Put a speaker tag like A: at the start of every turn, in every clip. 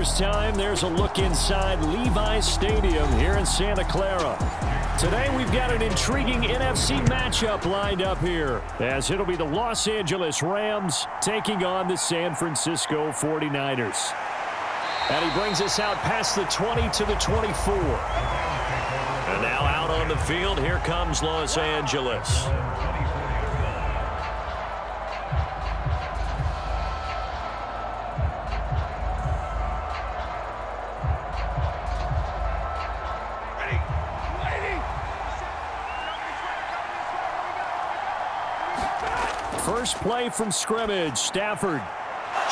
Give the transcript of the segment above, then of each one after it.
A: First time there's a look inside Levi's Stadium here in Santa Clara. Today we've got an intriguing NFC matchup lined up here, as it'll be the Los Angeles Rams taking on the San Francisco 49ers. And he brings us out past the 20 to the 24. And now out on the field, here comes Los Angeles. First play from scrimmage, Stafford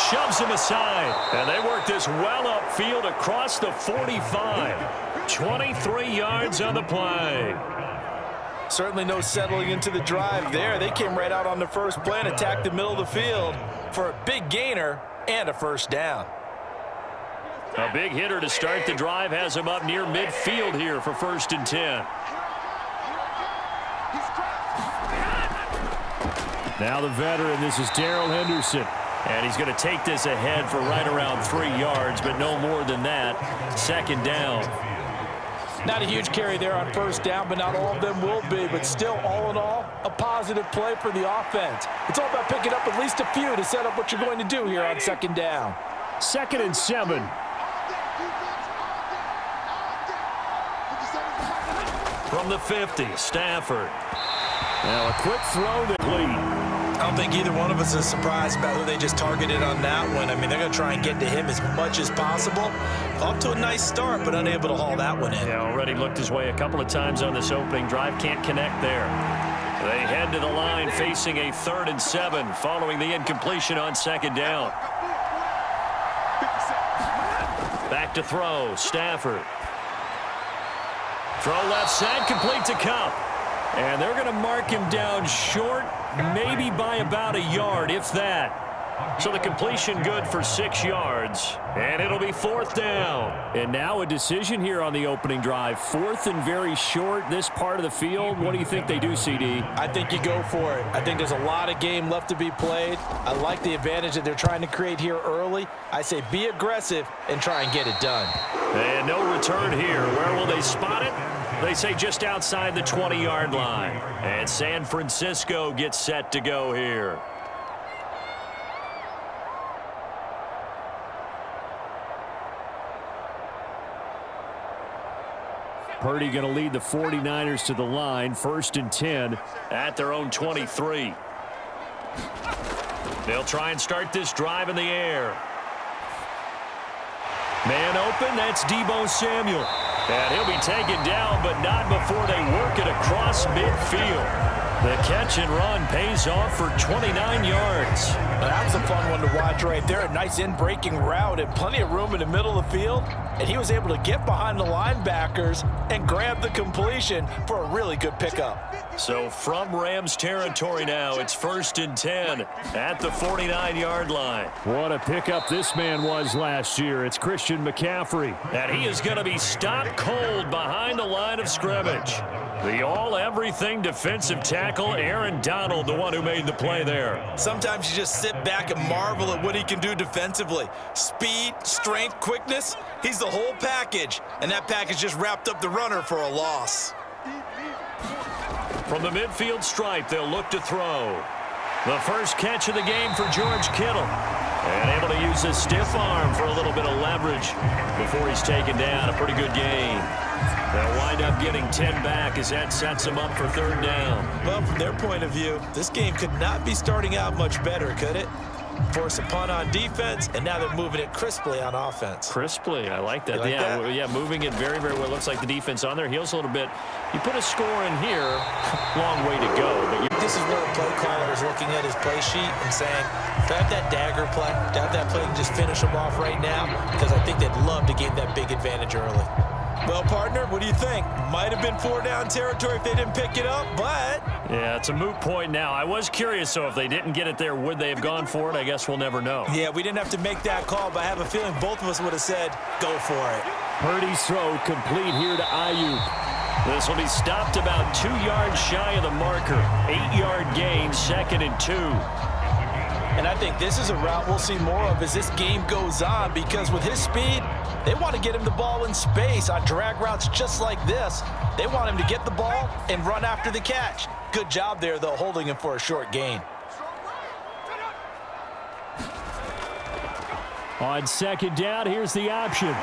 A: shoves him aside, and they work this well upfield across the 45. 23 yards on the play.
B: Certainly no settling into the drive there. They came right out on the first play and attacked the middle of the field for a big gainer and a first down.
A: A big hitter to start the drive has him up near midfield here for 1st and 10. Now the veteran, this is Darrell Henderson. And he's going to take this ahead for right around 3 yards, but no more than that. 2nd down.
B: Not a huge carry there on 1st down, but not all of them will be. But still, all in all, a positive play for the offense. It's all about picking up at least a few to set up what you're going to do here on 2nd down.
A: 2nd and 7. From the 50, Stafford. Now a quick throw to complete.
B: I don't think either one of us is surprised about who they just targeted on that one. I mean, they're going to try and get to him as much as possible. Off to a nice start, but unable to haul that one in.
A: Yeah, already looked his way a couple of times on this opening drive. Can't connect there. They head to the line facing a 3rd and 7 following the incompletion on 2nd down. Back to throw, Stafford. Throw left side, complete to Cup. And they're going to mark him down short, maybe by about a yard, if that. So the completion good for 6 yards, and it'll be 4th down. And now a decision here on the opening drive. 4th and very short, this part of the field. What do you think they do, CD?
B: I think you go for it. I think there's a lot of game left to be played. I like the advantage that they're trying to create here early. I say be aggressive and try and get it done.
A: And no return here. Where will they spot it? They say just outside the 20-yard line. And San Francisco gets set to go here. Purdy going to lead the 49ers to the line. 1st and 10 at their own 23. They'll try and start this drive in the air. Man open, that's Deebo Samuel. And he'll be taken down, but not before they work it across midfield. The catch and run pays off for 29 yards.
B: That was a fun one to watch right there. A nice in-breaking route and plenty of room in the middle of the field. And he was able to get behind the linebackers and grab the completion for a really good pickup.
A: So from Rams territory now, it's 1st and 10 at the 49-yard line. What a pickup this man was last year. It's Christian McCaffrey. And he is going to be stopped cold behind the line of scrimmage. The all-everything defensive tackle, Aaron Donald, the one who made the play there.
B: Sometimes you just sit back and marvel at what he can do defensively. Speed, strength, quickness, he's the whole package. And that package just wrapped up the runner for a loss.
A: From the midfield stripe, they'll look to throw. The first catch of the game for George Kittle. And able to use his stiff arm for a little bit of leverage before he's taken down. A pretty good gain. They'll wind up getting 10 back as that sets them up for 3rd down.
B: Well, from their point of view, this game could not be starting out much better, could it? Force a punt on defense, and now they're moving it crisply on offense.
A: Crisply, I like that.
B: Like that?
A: Yeah, moving it very, very well. Looks like the defense on their heels a little bit. You put a score in here, long way to go. But
B: this is where a play caller is looking at his play sheet and saying, do I have that dagger play? Do I have that play and just finish them off right now? Because I think they'd love to gain that big advantage early. Well, partner, what do you think? Might have been 4-down territory if they didn't pick it up, but...
A: Yeah, it's a moot point now. I was curious, so if they didn't get it there, would they have gone for it? I guess we'll never know.
B: Yeah, we didn't have to make that call, but I have a feeling both of us would have said, go for it.
A: Purdy's throw complete here to Ayuk. This will be stopped about 2 yards shy of the marker. 8-yard gain, 2nd and 2.
B: And I think this is a route we'll see more of as this game goes on, because with his speed, they want to get him the ball in space on drag routes just like this. They want him to get the ball and run after the catch. Good job there, though, holding him for a short gain.
A: On second down, here's the option.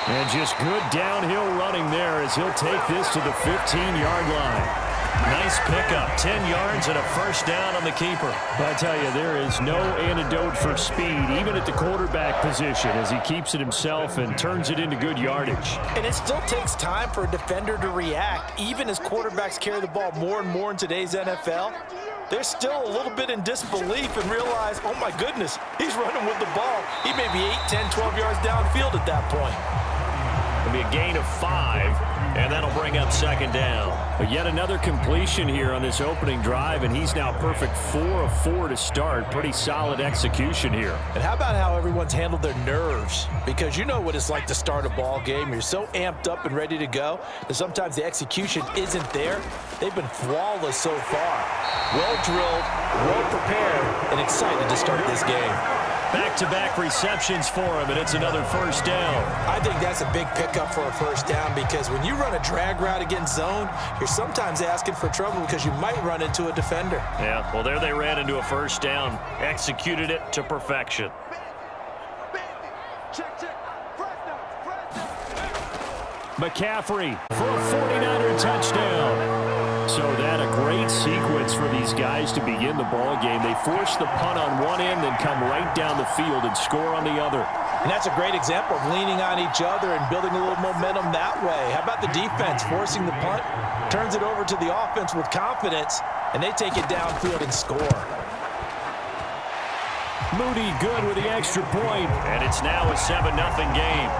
A: And just good downhill running there as he'll take this to the 15-yard line. Nice pickup, 10 yards and a first down on the keeper. I tell you, there is no antidote for speed, even at the quarterback position, as he keeps it himself and turns it into good yardage.
B: And it still takes time for a defender to react. Even as quarterbacks carry the ball more and more in today's NFL, they're still a little bit in disbelief and realize, oh my goodness, he's running with the ball. He may be 8, 10, 12 yards downfield at that point.
A: It'll be a gain of 5, and that'll bring up second down. But yet another completion here on this opening drive, and he's now perfect 4 of 4 to start. Pretty solid execution here.
B: And how about how everyone's handled their nerves? Because you know what it's like to start a ball game. You're so amped up and ready to go that sometimes the execution isn't there. They've been flawless so far. Well drilled, well prepared, and excited to start this game.
A: Back-to-back receptions for him, and it's another first down.
B: I think that's a big pickup for a first down, because when you run a drag route against zone, you're sometimes asking for trouble because you might run into a defender.
A: Yeah, well, there they ran into a first down, executed it to perfection. McCaffrey for a 49er touchdown. So that a great sequence for these guys to begin the ball game. They force the punt on one end, then come right down the field and score on the other.
B: And that's a great example of leaning on each other and building a little momentum that way. How about the defense forcing the punt, turns it over to the offense with confidence, and they take it downfield and score.
A: Moody good with the extra point, and it's now a 7-0 game.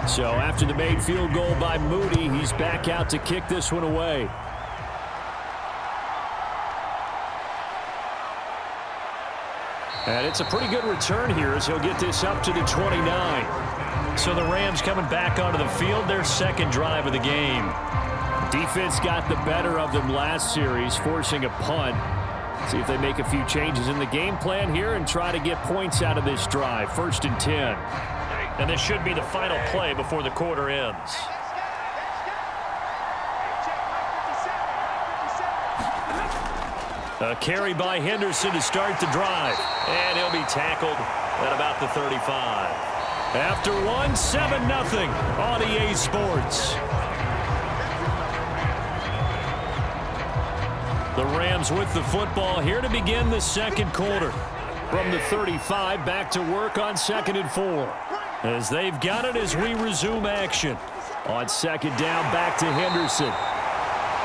A: So after the made field goal by Moody, he's back out to kick this one away. And it's a pretty good return here as he'll get this up to the 29. So the Rams coming back onto the field, their second drive of the game. Defense got the better of them last series, forcing a punt. See if they make a few changes in the game plan here and try to get points out of this drive. 1st and 10. And this should be the final play before the quarter ends. A carry by Henderson to start the drive. And he'll be tackled at about the 35. After one, 7-0 on EA Sports. The Rams with the football here to begin the second quarter. From the 35, back to work on 2nd and 4. As they've got it as we resume action. On second down, back to Henderson.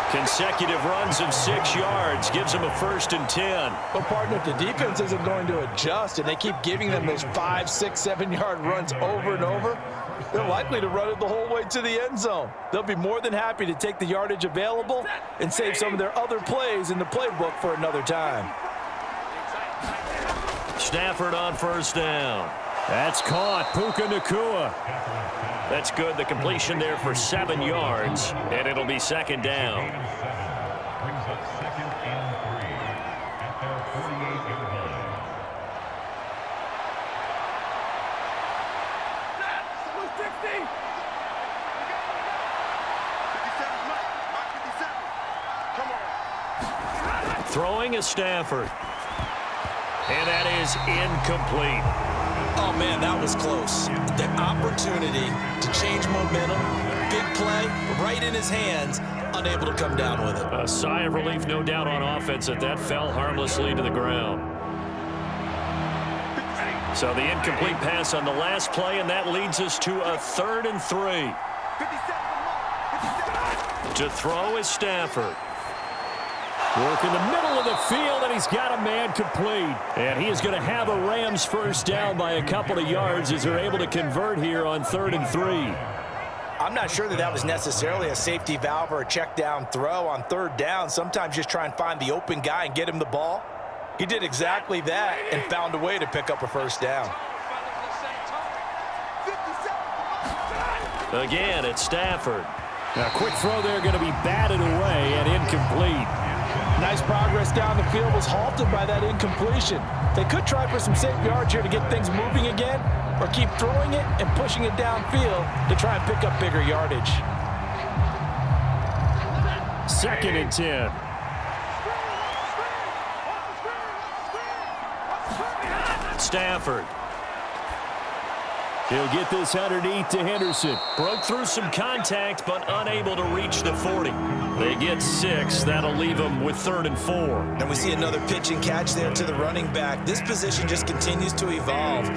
A: Consecutive runs of 6 yards gives them a 1st and 10.
B: Well, partner, if the defense isn't going to adjust and they keep giving them those 5, 6, 7-yard runs over and over, they're likely to run it the whole way to the end zone. They'll be more than happy to take the yardage available and save some of their other plays in the playbook for another time.
A: Stafford on 1st down. That's caught. Puka Nacua. That's good. The completion there for 7 yards, and it'll be 2nd down. Throwing is Stafford. And that is incomplete.
B: Oh, man, that was close. The opportunity to change momentum, big play, right in his hands. unable to come down with it.
A: A sigh of relief, no doubt, on offense that fell harmlessly to the ground. So the incomplete pass on the last play, and that leads us to a 3rd and 3. To throw is Stafford. Work in the middle of the field, and he's got a man complete. And he is going to have a Rams first down by a couple of yards as they're able to convert here on 3rd and 3.
B: I'm not sure that was necessarily a safety valve or a check down throw on 3rd down. Sometimes just try and find the open guy and get him the ball. He did exactly that and found a way to pick up a first down.
A: Again, it's Stafford. A quick throw there, going to be batted away and incomplete.
B: Nice progress down the field, was halted by that incompletion. They could try for some safe yards here to get things moving again, or keep throwing it and pushing it downfield to try and pick up bigger yardage.
A: 2nd and 10. Stafford. He'll get this underneath to Henderson. Broke through some contact, but unable to reach the 40. They get 6. That'll leave them with 3rd and 4.
B: And we see another pitch and catch there to the running back. This position just continues to evolve.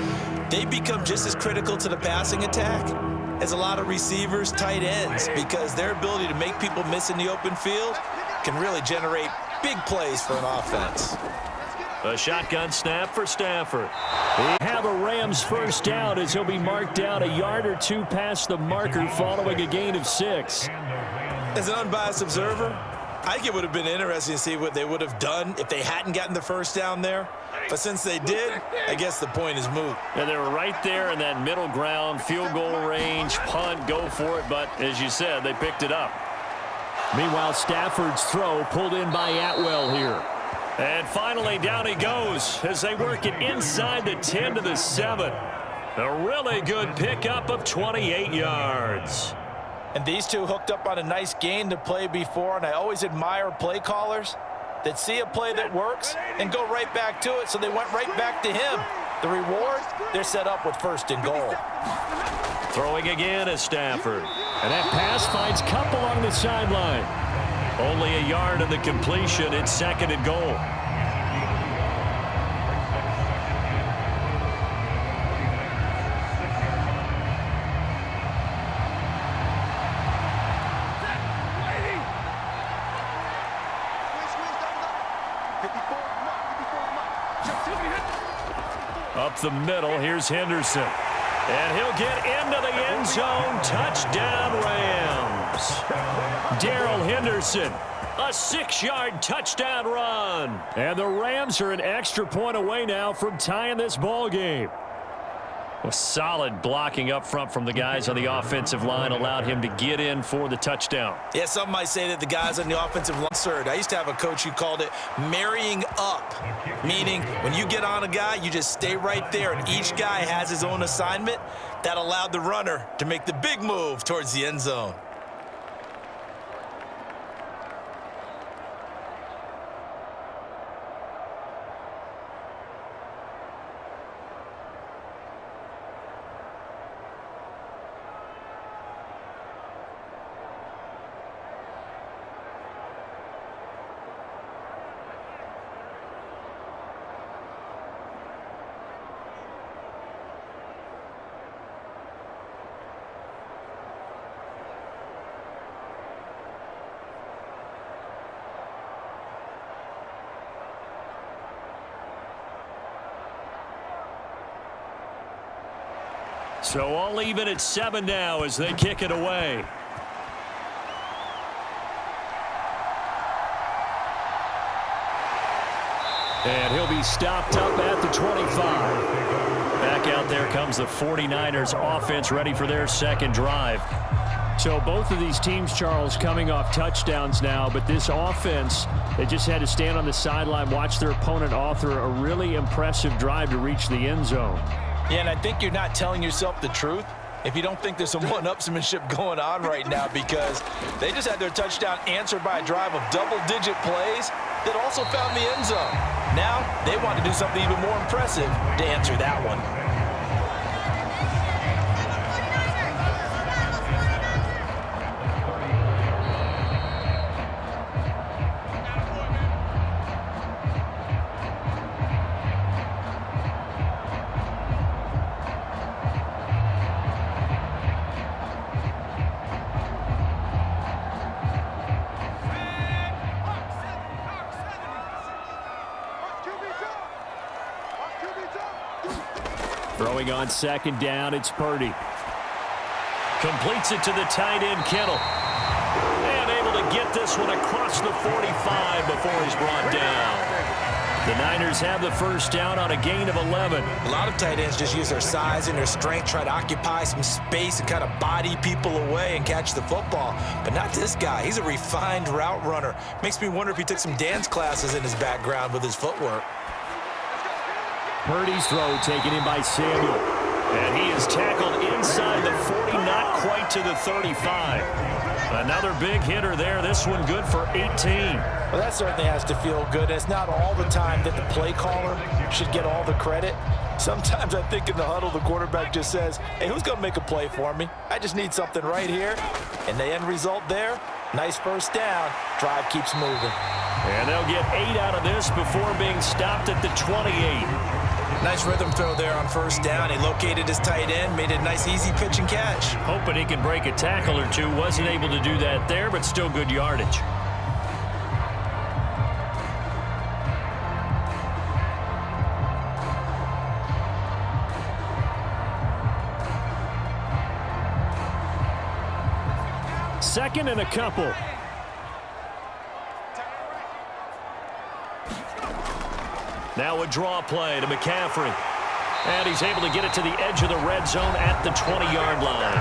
B: They become just as critical to the passing attack as a lot of receivers, tight ends, because their ability to make people miss in the open field can really generate big plays for an offense.
A: A shotgun snap for Stafford. They have a Rams first down as he'll be marked down a yard or two past the marker following a gain of 6.
B: As an unbiased observer, I think it would have been interesting to see what they would have done if they hadn't gotten the first down there. But since they did, I guess the point is moot.
A: And they were right there in that middle ground, field goal range, punt, go for it. But as you said, they picked it up. Meanwhile, Stafford's throw pulled in by Atwell here. And finally, down he goes as they work it inside the 10 to the 7. A really good pickup of 28 yards.
B: And these two hooked up on a nice gain to play before, and I always admire play callers that see a play that works and go right back to it, so they went right back to him. The reward, they're set up with 1st and goal.
A: Throwing again is Stafford. And that pass finds Kupp along the sideline. Only a yard on the completion. It's 2nd and goal. Up the middle, here's Henderson. And he'll get into the end zone. Touchdown, Rams. Darrell Henderson, a 6-yard touchdown run. And the Rams are an extra point away now from tying this ball game. A solid blocking up front from the guys on the offensive line allowed him to get in for the touchdown.
B: Yeah, some might say that the guys on the offensive line absurd. I used to have a coach who called it marrying up, meaning when you get on a guy, you just stay right there, and each guy has his own assignment. That allowed the runner to make the big move towards the end zone.
A: So all even at 7 now as they kick it away. And he'll be stopped up at the 25. Back out there comes the 49ers offense ready for their second drive. So both of these teams, Charles, coming off touchdowns now, but this offense, they just had to stand on the sideline, watch their opponent author a really impressive drive to reach the end zone.
B: Yeah, and I think you're not telling yourself the truth if you don't think there's some one-upsmanship going on right now, because they just had their touchdown answered by a drive of double-digit plays that also found the end zone. Now they want to do something even more impressive to answer that one.
A: Throwing on second down, it's Purdy. Completes it to the tight end, Kittle. And able to get this one across the 45 before he's brought down. The Niners have the first down on a gain of 11.
B: A lot of tight ends just use their size and their strength, try to occupy some space and kind of body people away and catch the football. But not this guy. He's a refined route runner. Makes me wonder if he took some dance classes in his background with his footwork.
A: Purdy's throw taken in by Samuel. And he is tackled inside the 40, not quite to the 35. Another big hitter there. This one good for 18.
B: Well, that certainly has to feel good. It's not all the time that the play caller should get all the credit. Sometimes I think in the huddle, the quarterback just says, hey, who's going to make a play for me? I just need something right here. And the end result there, nice first down. Drive keeps moving.
A: And they'll get 8 out of this before being stopped at the 28.
B: Nice rhythm throw there on first down. He located his tight end, made a nice easy pitch and catch.
A: Hoping he can break a tackle or two. Wasn't able to do that there, but still good yardage. Second and a couple. Now a draw play to McCaffrey. And he's able to get it to the edge of the red zone at the 20-yard line.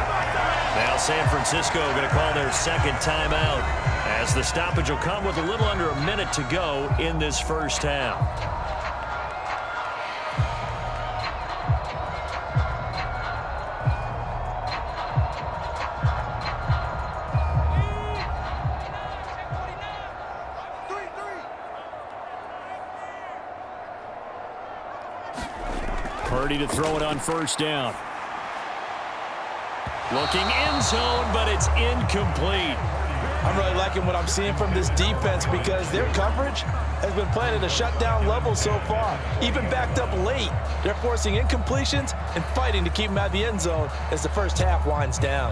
A: Now San Francisco going to call their second timeout as the stoppage will come with a little under a minute to go in this first half. Purdy to throw it on first down. Looking end zone, but it's incomplete.
B: I'm really liking what I'm seeing from this defense because their coverage has been playing at a shutdown level so far. Even backed up late, they're forcing incompletions and fighting to keep them out of the end zone as the first half winds down.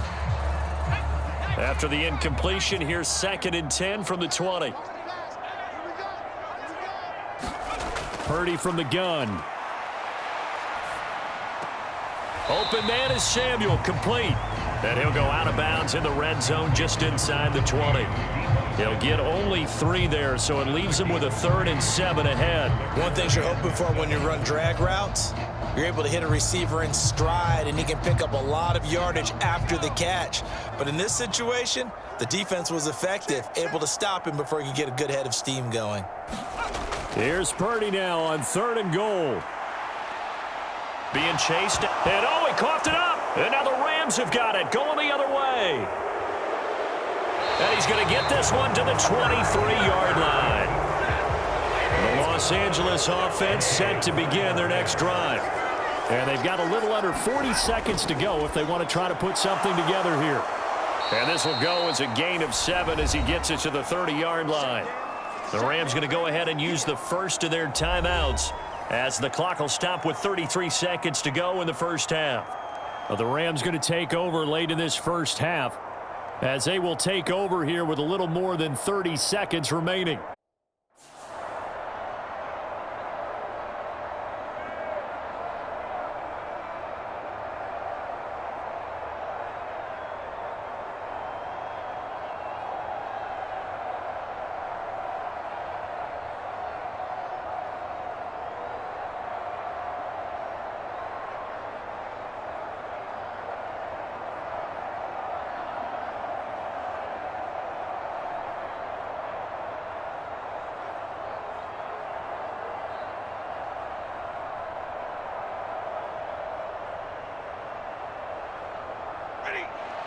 A: After the incompletion, here's 2nd and 10 from the 20. Purdy from the gun. Open man is Samuel, complete. And he'll go out of bounds in the red zone just inside the 20. He'll get only 3 there, so it leaves him with a 3rd and 7 ahead.
B: One thing you're hoping for when you run drag routes, you're able to hit a receiver in stride, and he can pick up a lot of yardage after the catch. But in this situation, the defense was effective, able to stop him before he could get a good head of steam going.
A: Here's Purdy now on 3rd and goal. Being chased, and oh, he coughed it up. And now the Rams have got it, going the other way. And he's going to get this one to the 23-yard line. The Los Angeles offense set to begin their next drive. And they've got a little under 40 seconds to go if they want to try to put something together here. And this will go as a gain of 7 as he gets it to the 30-yard line. The Rams going to go ahead and use the first of their timeouts, as the clock will stop with 33 seconds to go in the first half. The Rams going to take over late in this first half, as they will take over here with a little more than 30 seconds remaining.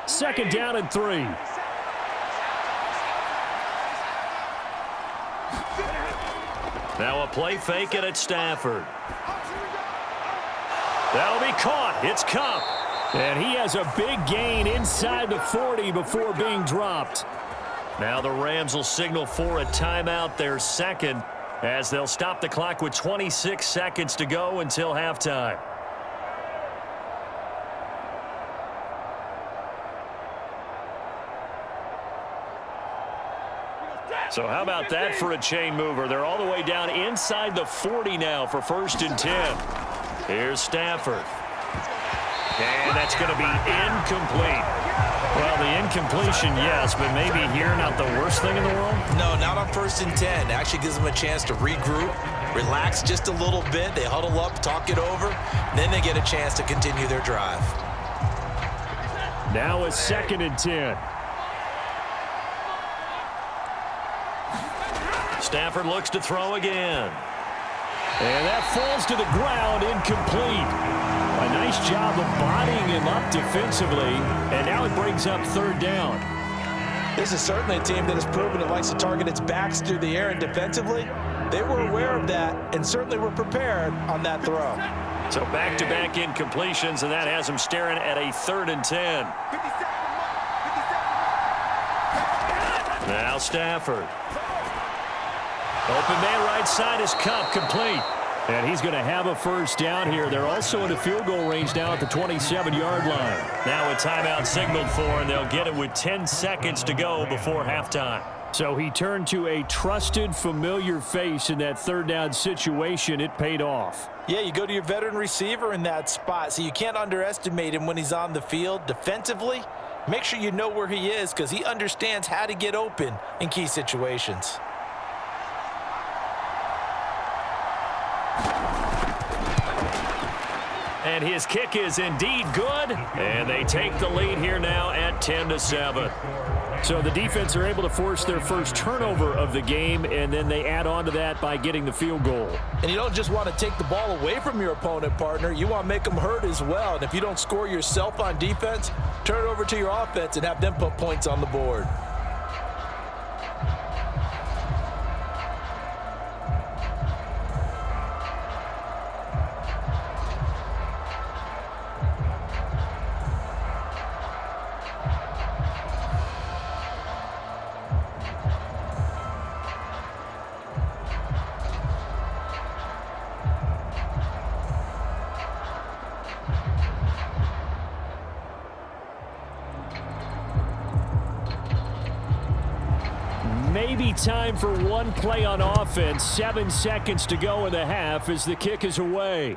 A: Second down and 3. Now a play fake it at Stafford. That'll be caught. It's Cup. And he has a big gain inside the 40 before being dropped. Now the Rams will signal for a timeout, their second, as they'll stop the clock with 26 seconds to go until halftime. So how about that for a chain mover? They're all the way down inside the 40 now for 1st and 10. Here's Stafford. And that's going to be incomplete. Well, the incompletion, yes, but maybe here not the worst thing in the world?
B: No, not on 1st and 10. Actually gives them a chance to regroup, relax just a little bit. They huddle up, talk it over, then they get a chance to continue their drive.
A: Now a 2nd and 10. Stafford looks to throw again. And that falls to the ground, incomplete. A nice job of bodying him up defensively, and now it brings up 3rd down.
B: This is certainly a team that has proven it likes to target its backs through the air, and defensively, they were aware of that and certainly were prepared on that throw.
A: So back-to-back incompletions, and that has them staring at a 3rd and 10. Now Stafford. Open man right side is Cup, complete. And he's going to have a 1st down here. They're also in a field goal range now at the 27-yard line. Now a timeout signaled for, and they'll get it with 10 seconds to go before halftime. So he turned to a trusted, familiar face in that 3rd down situation. It paid off.
B: Yeah, you go to your veteran receiver in that spot, so you can't underestimate him when he's on the field. Defensively, make sure you know where he is because he understands how to get open in key situations.
A: And his kick is indeed good. And they take the lead here now at 10-7. So the defense are able to force their first turnover of the game, and then they add on to that by getting the field goal.
B: And you don't just want to take the ball away from your opponent, partner. You want to make them hurt as well. And if you don't score yourself on defense, turn it over to your offense and have them put points on the board.
A: Maybe time for one play on offense. 7 seconds to go in the half as the kick is away.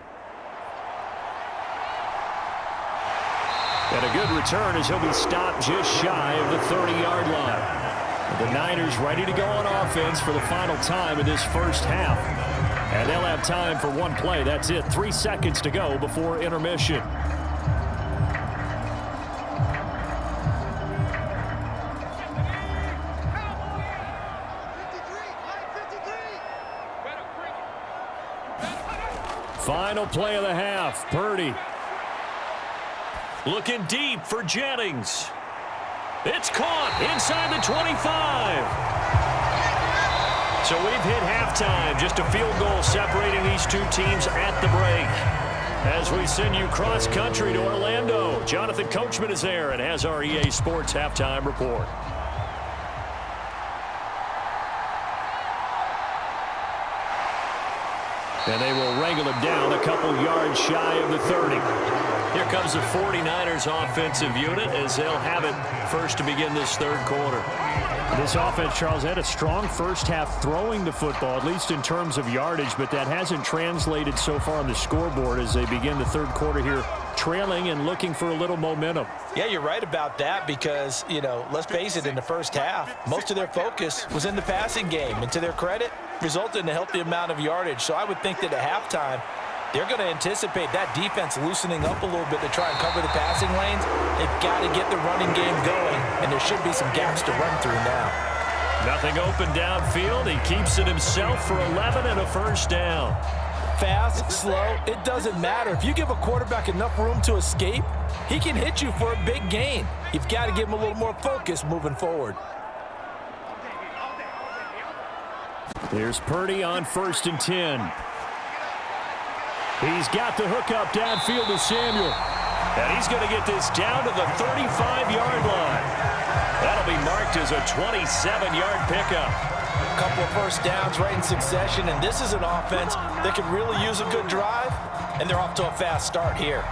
A: And a good return as he'll be stopped just shy of the 30-yard line. The Niners ready to go on offense for the final time in this first half. And they'll have time for one play. That's it. 3 seconds to go before intermission. Final play of the half. Purdy. Looking deep for Jennings. It's caught inside the 25. So we've hit halftime. Just a field goal separating these two teams at the break. As we send you cross-country to Orlando, Jonathan Coachman is there and has our EA Sports halftime report. And they will wrangle him down a couple yards shy of the 30. Here comes the 49ers offensive unit as they'll have it first to begin this 3rd quarter. This offense, Charles, had a strong first half throwing the football, at least in terms of yardage, but that hasn't translated so far on the scoreboard as they begin the 3rd quarter here, trailing and looking for a little momentum.
B: Yeah, you're right about that because, let's face it, in the first half, most of their focus was in the passing game. And to their credit, resulted in a healthy amount of yardage. So I would think that at halftime, they're going to anticipate that defense loosening up a little bit to try and cover the passing lanes. They've got to get the running game going, and there should be some gaps to run through now.
A: Nothing open downfield. He keeps it himself for 11 and a first down.
B: Fast, slow, it doesn't matter. If you give a quarterback enough room to escape, he can hit you for a big gain. You've got to give him a little more focus moving forward.
A: Here's Purdy on 1st and 10. He's got the hook up downfield to Samuel. And he's going to get this down to the 35-yard line. That'll be marked as a 27-yard pickup.
B: A couple of first downs right in succession, and this is an offense that could really use a good drive, and they're off to a fast start here.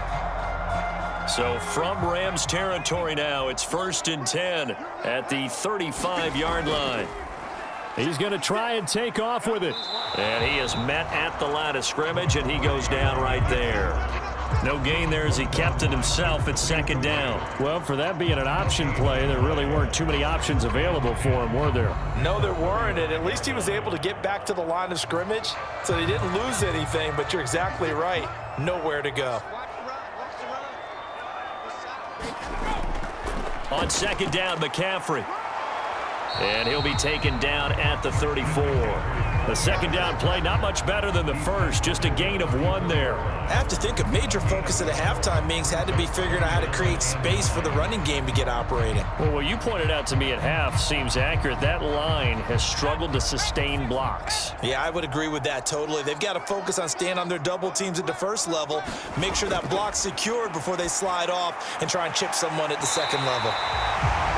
A: So from Rams territory now, it's 1st and 10 at the 35-yard line. He's going to try and take off with it. And he is met at the line of scrimmage, and he goes down right there. No gain there as he kept it himself at second down. Well, for that being an option play, there really weren't too many options available for him, were there?
B: No, there weren't, and at least he was able to get back to the line of scrimmage, so he didn't lose anything, but you're exactly right. Nowhere to go.
A: On second down, McCaffrey. And he'll be taken down at the 34. The second down play, not much better than the first, just a gain of 1 there.
B: I have to think a major focus at the halftime meetings had to be figuring out how to create space for the running game to get operating.
A: Well, what you pointed out to me at half seems accurate. That line has struggled to sustain blocks.
B: Yeah, I would agree with that totally. They've got to focus on staying on their double teams at the first level, make sure that block's secured before they slide off and try and chip someone at the second level.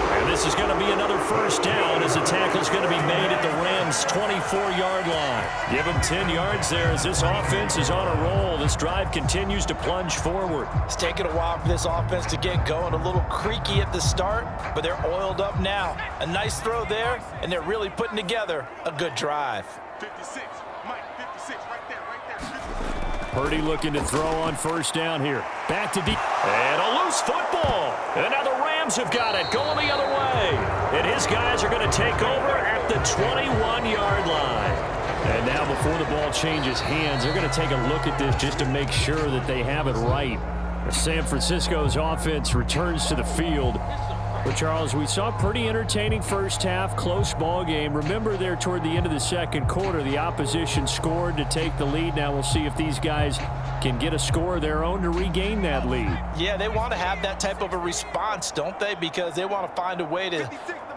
A: And this is going to be another first down as the tackle's going to be made at the Rams' 24-yard line. Give them 10 yards there as this offense is on a roll. This drive continues to plunge forward.
B: It's taken a while for this offense to get going. A little creaky at the start, but they're oiled up now. A nice throw there, and they're really putting together a good drive.
C: 56, Mike, 56, right there.
A: Purdy looking to throw on first down here. Back to deep. And a loose football. And now the Rams have got it going the other way. And his guys are going to take over at the 21-yard line. And now before the ball changes hands, they're going to take a look at this just to make sure that they have it right. San Francisco's offense returns to the field. But, Charles, we saw a pretty entertaining first half, close ball game. Remember there toward the end of the second quarter, the opposition scored to take the lead. Now we'll see if these guys can get a score of their own to regain that lead.
B: Yeah, they want to have that type of a response, don't they? Because they want to find a way to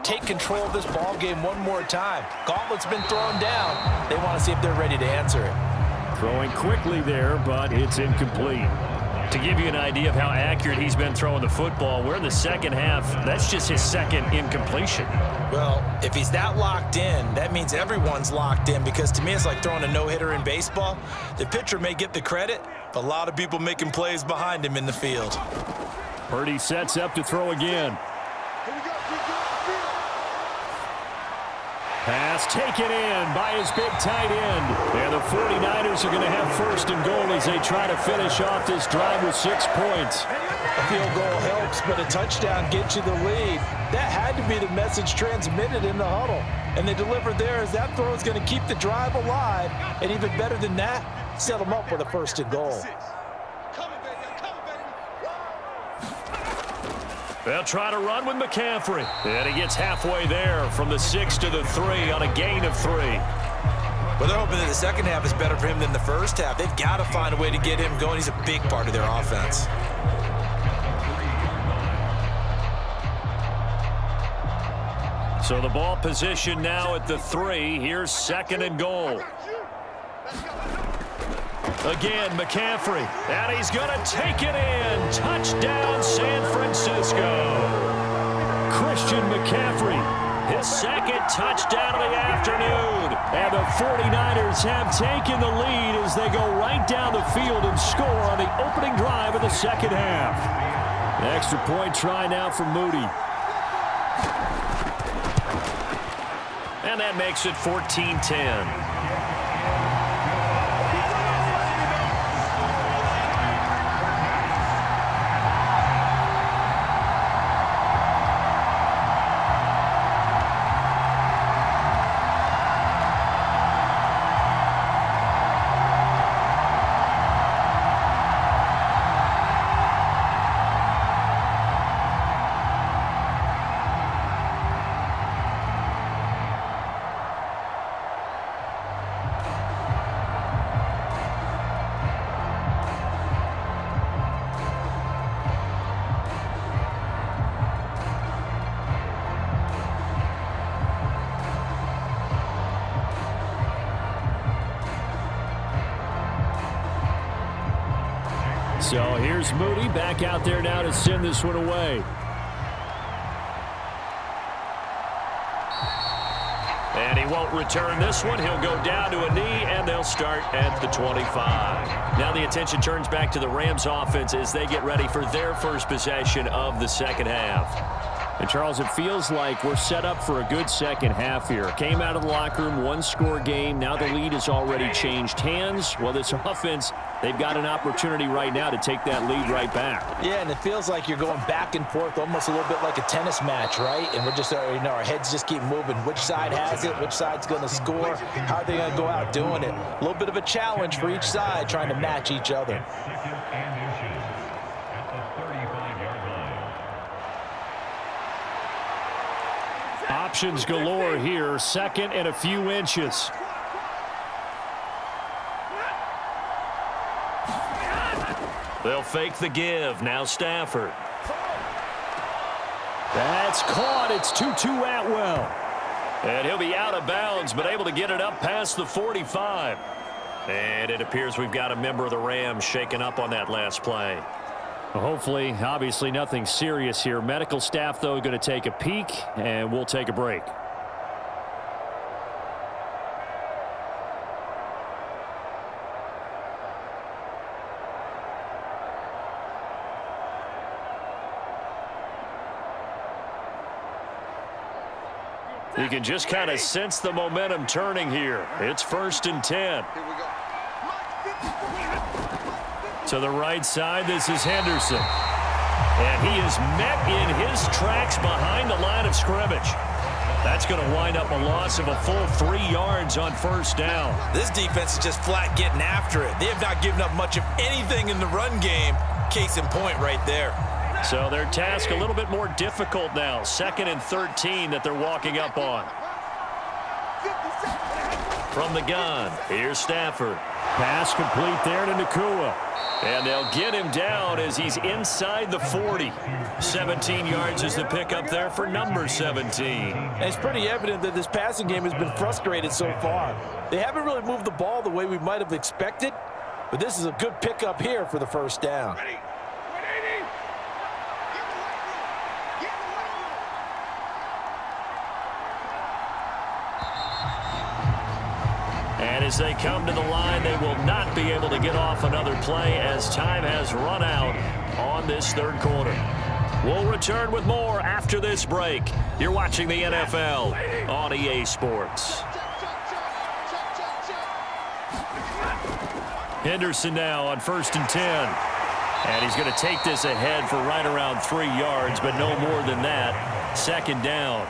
B: take control of this ball game one more time. Gauntlet's been thrown down. They want to see if they're ready to answer it.
A: Throwing quickly there, but it's incomplete. To give you an idea of how accurate he's been throwing the football, we're in the second half. That's just his second incompletion.
B: Well, if he's that locked in, that means everyone's locked in, because to me it's like throwing a no-hitter in baseball. The pitcher may get the credit, but a lot of people making plays behind him in the field.
A: Purdy sets up to throw again. Pass taken in by his big tight end. And the 49ers are going to have first and goal as they try to finish off this drive with 6 points.
B: A field goal helps, but a touchdown gets you the lead. That had to be the message transmitted in the huddle. And they delivered there as that throw is going to keep the drive alive. And even better than that, set them up with a first and goal.
A: They'll try to run with McCaffrey. And he gets halfway there from the 6 to the 3 on a gain of 3.
B: Well, they're hoping that the second half is better for him than the first half. They've got to find a way to get him going. He's a big part of their offense.
A: So the ball position now at the 3. Here's second and goal. Again, McCaffrey, and he's going to take it in. Touchdown, San Francisco. Christian McCaffrey, his second touchdown of the afternoon. And the 49ers have taken the lead as they go right down the field and score on the opening drive of the second half. An extra point try now for Moody. And that makes it 14-10. So here's Moody back out there now to send this one away. And he won't return this one. He'll go down to a knee, and they'll start at the 25. Now the attention turns back to the Rams offense as they get ready for their first possession of the second half. And, Charles, it feels like we're set up for a good second half here. Came out of the locker room, one-score game. Now the lead has already changed hands. Well, this offense, they've got an opportunity right now to take that lead right back.
B: Yeah, and it feels like you're going back and forth, almost a little bit like a tennis match, right? And we're just, our heads just keep moving. Which side has it? Which side's going to score? How are they going to go out doing it? A little bit of a challenge for each side, trying to match each other.
A: Options galore here. Second and a few inches. They'll fake the give. Now Stafford. That's caught. It's 2-2 Atwell. And he'll be out of bounds, but able to get it up past the 45. And it appears we've got a member of the Rams shaken up on that last play. Well, hopefully, obviously nothing serious here. Medical staff, though, going to take a peek, and we'll take a break. You can just kind of sense the momentum turning here. It's 1st and 10. To the right side, this is Henderson. And he is met in his tracks behind the line of scrimmage. That's going to wind up a loss of a full 3 yards on 1st down.
B: This defense is just flat getting after it. They have not given up much of anything in the run game. Case in point right there.
A: So their task a little bit more difficult now. 2nd and 13 that they're walking up on. From the gun, here's Stafford. Pass complete there to Nakua. And they'll get him down as he's inside the 40. 17 yards is the pickup there for number 17.
B: And it's pretty evident that this passing game has been frustrated so far. They haven't really moved the ball the way we might have expected, but this is a good pickup here for the 1st down.
A: And as they come to the line, they will not be able to get off another play as time has run out on this 3rd quarter. We'll return with more after this break. You're watching the NFL on EA Sports. Henderson now on 1st and 10. And he's going to take this ahead for right around 3 yards, but no more than that. 2nd down.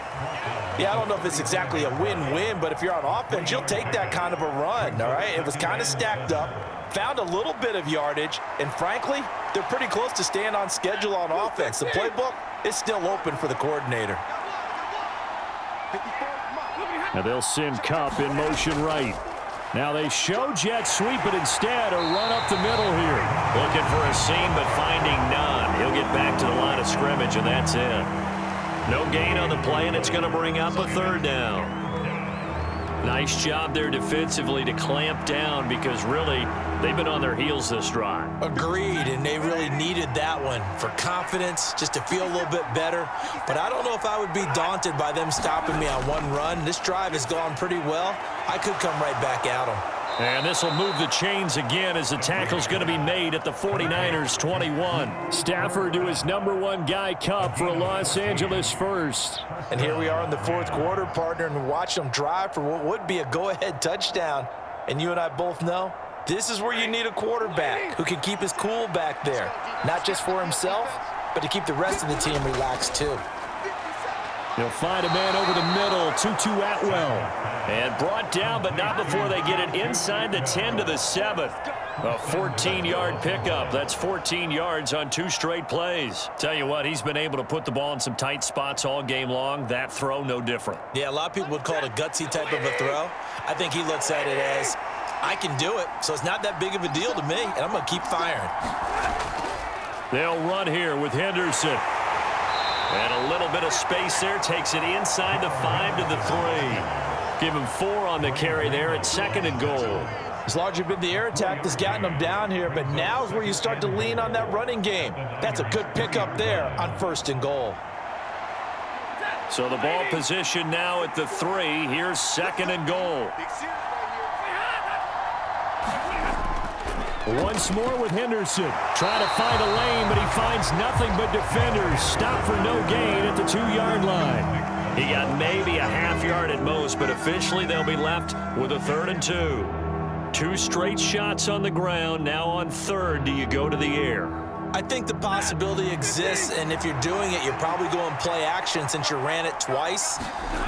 B: Yeah, I don't know if it's exactly a win-win, but if you're on offense, you'll take that kind of a run, all right? It was kind of stacked up, found a little bit of yardage, and frankly, they're pretty close to staying on schedule on offense. The playbook is still open for the coordinator.
A: Now they'll send Kupp in motion right. Now they show jet sweep, but instead a run up the middle here. Looking for a seam, but finding none. He'll get back to the line of scrimmage, and that's it. No gain on the play, and it's going to bring up a 3rd down. Nice job there defensively to clamp down because really they've been on their heels this drive.
B: Agreed, and they really needed that one for confidence, just to feel a little bit better. But I don't know if I would be daunted by them stopping me on one run. This drive has gone pretty well. I could come right back at them.
A: And this will move the chains again as the tackle's going to be made at the 49ers 21. Stafford to his number 1 guy, Kupp, for a Los Angeles 1st.
B: And here we are in the 4th quarter, partner, and watch them drive for what would be a go-ahead touchdown. And you and I both know this is where you need a quarterback who can keep his cool back there, not just for himself, but to keep the rest of the team relaxed too.
A: They'll find a man over the middle, 2-2 Atwell. And brought down, but not before they get it inside the 10 to the 7. A 14-yard pickup. That's 14 yards on 2 straight plays. Tell you what, he's been able to put the ball in some tight spots all game long. That throw, no different.
B: Yeah, a lot of people would call it a gutsy type of a throw. I think he looks at it as, I can do it, so it's not that big of a deal to me, and I'm going to keep firing.
A: They'll run here with Henderson. And a little bit of space there, takes it inside the 5 to the 3. Give him 4 on the carry there at 2nd and goal.
B: It's largely been the air attack that's gotten them down here, but now's where you start to lean on that running game. That's a good pickup there on 1st and goal.
A: So the ball position now at the 3. Here's 2nd and goal. Once more with Henderson. Trying to find a lane, but he finds nothing but defenders. Stop for no gain at the 2-yard line.
D: He got maybe a half yard at most, but officially they'll be left with a 3rd and 2. 2 straight shots on the ground. Now on 3rd, do you go to the air?
B: I think the possibility exists, and if you're doing it, you're probably going play action since you ran it twice.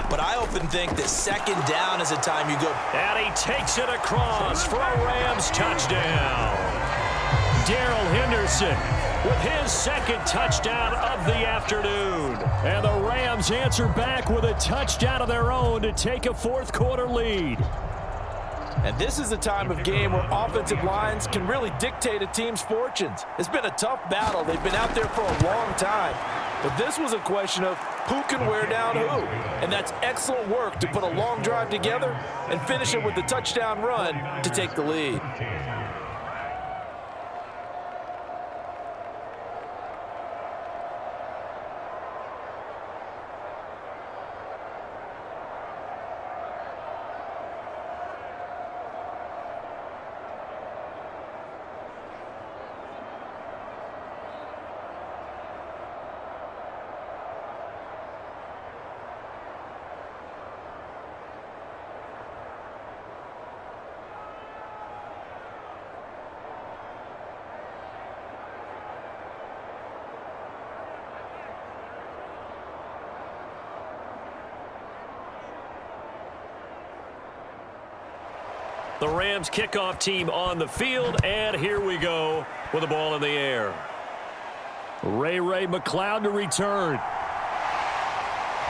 B: But I often think that 2nd down is a time you go.
A: And he takes it across for a Rams touchdown. Darrell Henderson with his 2nd touchdown of the afternoon. And the Rams answer back with a touchdown of their own to take a 4th quarter lead.
E: And this is a time of game where offensive lines can really dictate a team's fortunes. It's been a tough battle. They've been out there for a long time. But this was a question of who can wear down who. And that's excellent work to put a long drive together and finish it with the touchdown run to take the lead.
A: The Rams kickoff team on the field, and here we go with the ball in the air. Ray McLeod to return.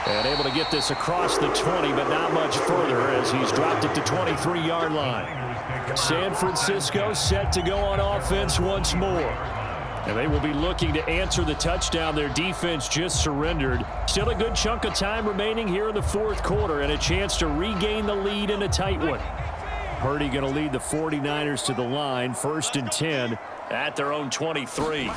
A: And able to get this across the 20, but not much further as he's dropped it to 23-yard line. San Francisco set to go on offense once more. And they will be looking to answer the touchdown their defense just surrendered. Still a good chunk of time remaining here in the 4th quarter and a chance to regain the lead in a tight one. Purdy going to lead the 49ers to the line, 1st and 10 at their own 23.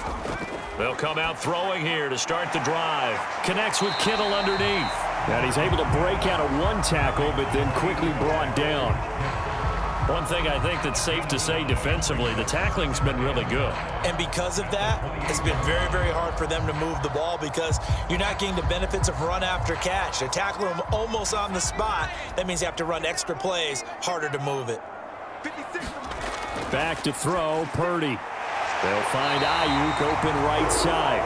A: They'll come out throwing here to start the drive. Connects with Kittle underneath. And he's able to break out of 1 tackle, but then quickly brought down. One thing I think that's safe to say defensively, the tackling's been really good.
B: And because of that, it's been very, very hard for them to move the ball because you're not getting the benefits of run after catch. They're tackling them almost on the spot. That means you have to run extra plays, harder to move it.
A: Back to throw, Purdy. They'll find Ayuk open right side.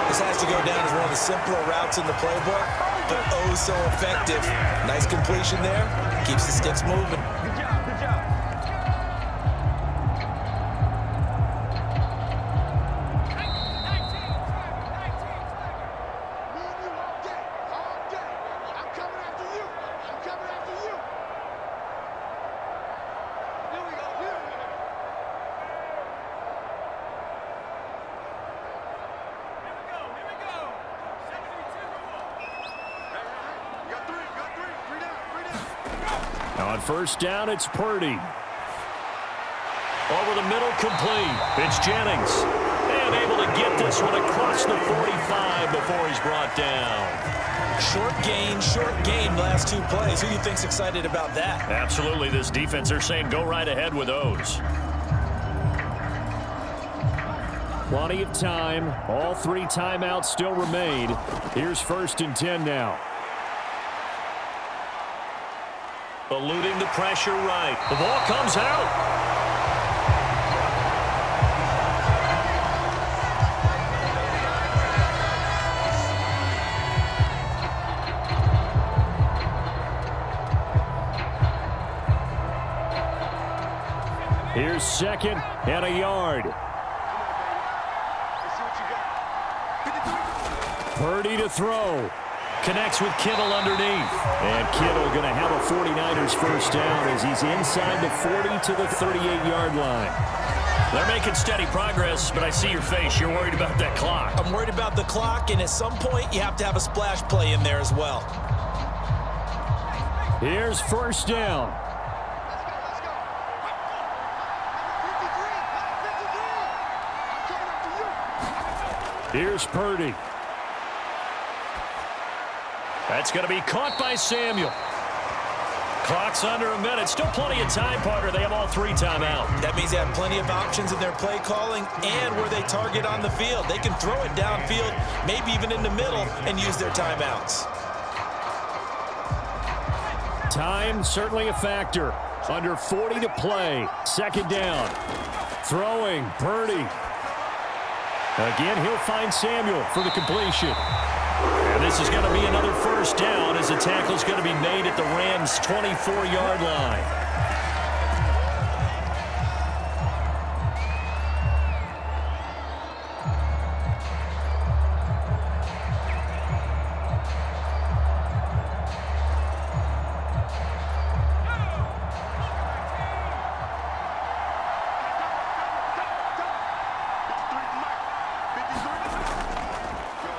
B: This has to go down as one of the simpler routes in the playbook, but oh so effective. Nice completion there. Keeps the sticks moving.
A: On 1st down, it's Purdy. Over the middle, complete. It's Jennings. And able to get this one across the 45 before he's brought down.
B: Short gain last 2 plays. Who do you think's excited about that?
A: Absolutely. This defense, they're saying go right ahead with those. Plenty of time. All 3 timeouts still remain. Here's 1st and 10 now. Eluding the pressure right. The ball comes out. Here's 2nd and a yard. Purdy to throw. Connects with Kittle underneath. And Kittle going to have a 49ers 1st down as he's inside the 40 to the 38-yard line. They're making steady progress, but I see your face. You're worried about that clock.
B: I'm worried about the clock, and at some point, you have to have a splash play in there as well.
A: Here's 1st down. Here's Purdy. That's going to be caught by Samuel.
D: Clock's under a minute. Still plenty of time, partner. They have all 3 timeout.
B: That means they have plenty of options in their play calling and where they target on the field. They can throw it downfield, maybe even in the middle, and use their timeouts.
A: Time certainly a factor. Under 40 to play. Second down. Throwing, Purdy. Again, he'll find Samuel for the completion. And this is going to be another first down as the tackle's going to be made at the Rams' 24-yard line.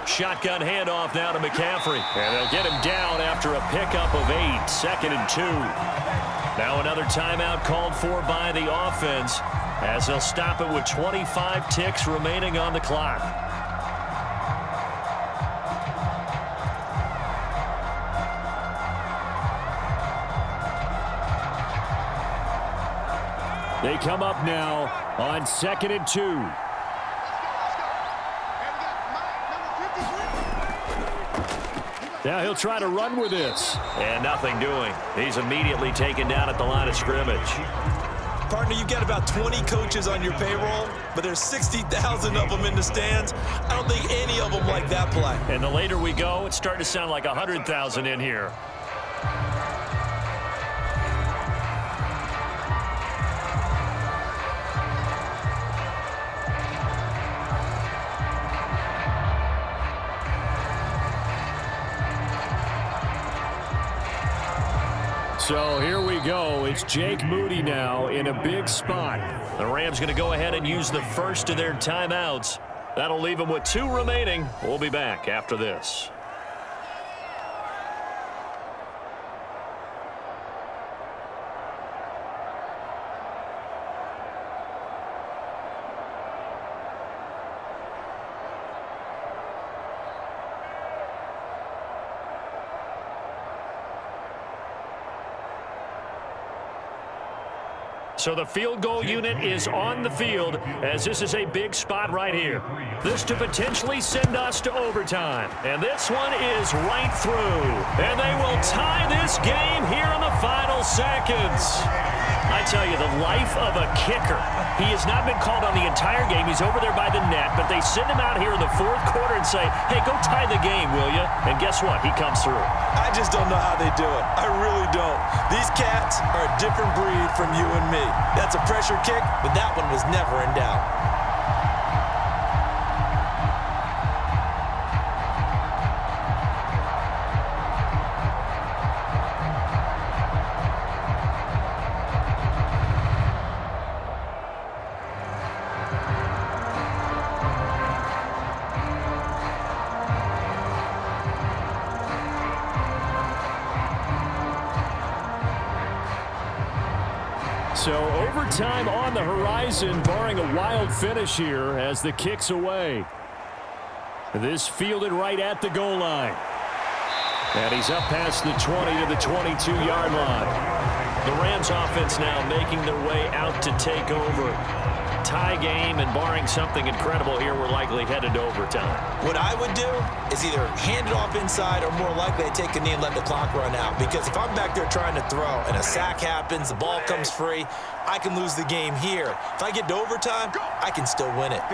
D: Shotgun handoff now to McCaffrey. And they'll get him down after a pickup of 8. 2nd and 2. Now another timeout called for by the offense as they'll stop it with 25 ticks remaining on the clock.
A: They come up now on 2nd and 2. Now he'll try to run with this.
D: And nothing doing. He's immediately taken down at the line of scrimmage.
B: Partner, you've got about 20 coaches on your payroll, but there's 60,000 of them in the stands. I don't think any of them like that play.
D: And the later we go, it's starting to sound like 100,000 in here.
A: So here we go. It's Jake Moody now in a big spot.
D: The Rams going to go ahead and use the first of their timeouts. That'll leave them with 2 remaining. We'll be back after this. So the field goal unit is on the field as this is a big spot right here. This to potentially send us to overtime. And this one is right through. And they will tie this game here in the final seconds. I tell you, the life of a kicker. He has not been called on the entire game. He's over there by the net, but they send him out here in the 4th quarter and say, hey, go tie the game, will you? And guess what? He comes through.
B: I just don't know how they do it. I really don't. These cats are a different breed from you and me. That's a pressure kick, but that one was never in doubt.
A: So overtime on the horizon, barring a wild finish here as the kick's away. This fielded right at the goal line. And he's up past the 20 to the 22-yard line.
D: The Rams offense now making their way out to take over. Tie game, and barring something incredible here, we're likely headed to overtime.
B: What I would do is either hand it off inside or more likely I take a knee and let the clock run out. Because if I'm back there trying to throw and a sack happens, the ball comes free, I can lose the game here. If I get to overtime, I can still win it.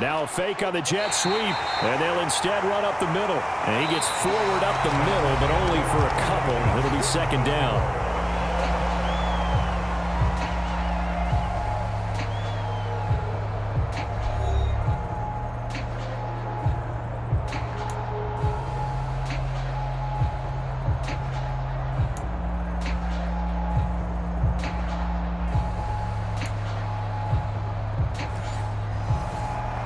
A: Now a fake on the jet sweep, and they'll instead run up the middle. And he gets forward up the middle, but only for a couple. It'll be 2nd down.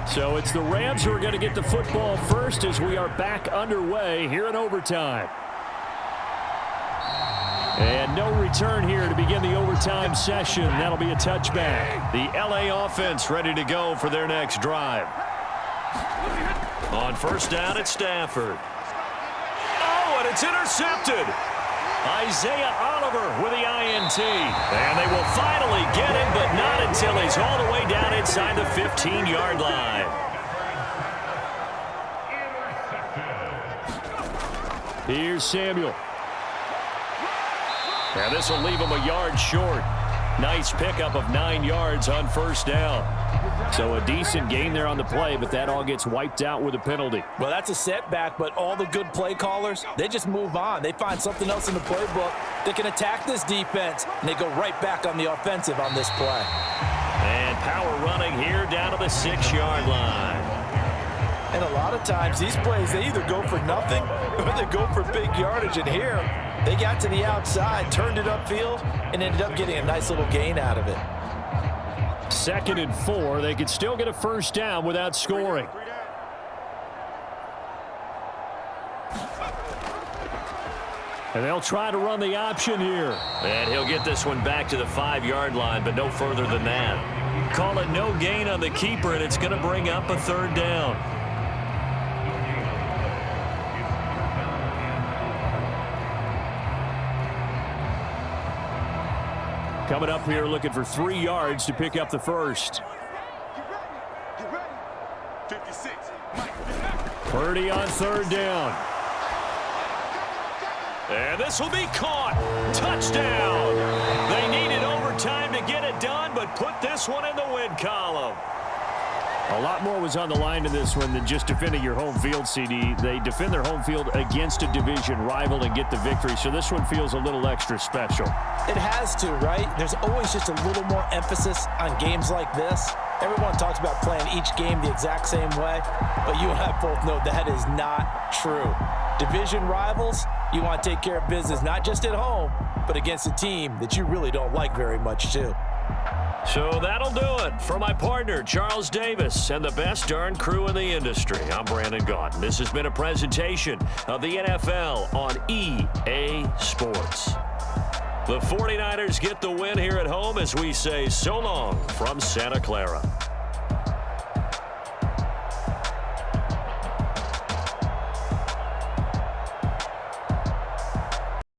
A: So it's the Rams who are going to get the football first as we are back underway here in overtime. And no return here to begin the overtime session. That'll be a touchback.
D: The LA offense ready to go for their next drive. On first down, it's Stafford. It's intercepted. Isaiah Oliver with the INT. And they will finally get him, but not until he's all the way down inside the 15-yard line.
A: Here's Samuel. And this will leave him a yard short. Nice pickup of 9 yards on first down. So a decent gain there on the play, but that all gets wiped out with a penalty.
E: Well, that's a setback, but all the good play callers, they just move on. They find something else in the playbook that can attack this defense, and they go right back on the offensive on this play.
D: And power running here down to the 6-yard line.
E: And a lot of times, these plays, they either go for nothing or they go for big yardage. And here, they got to the outside, turned it upfield, and ended up getting a nice little gain out of it.
A: 2nd and 4. They could still get a first down without scoring. And they'll try to run the option here.
D: And he'll get this one back to the 5-yard line, but no further than that. Call it no gain on the keeper, and it's going to bring up a 3rd down.
A: Coming up here looking for 3 yards to pick up the first.
C: Get ready. 56.
A: Purdy on 3rd down.
D: And this will be caught. Touchdown. They needed overtime to get it done, but put this one in the win column.
A: A lot more was on the line in this one than just defending your home field, CD. They defend their home field against a division rival and get the victory, so this one feels a little extra special.
E: It has to, right? There's always just a little more emphasis on games like this. Everyone talks about playing each game the exact same way, but you and I both know that is not true. Division rivals, you want to take care of business not just at home, but against a team that you really don't like very much too.
D: So that'll do it for my partner, Charles Davis, and the best darn crew in the industry. I'm Brandon Gaudin. This has been a presentation of the NFL on EA Sports. The 49ers get the win here at home as we say so long from Santa Clara.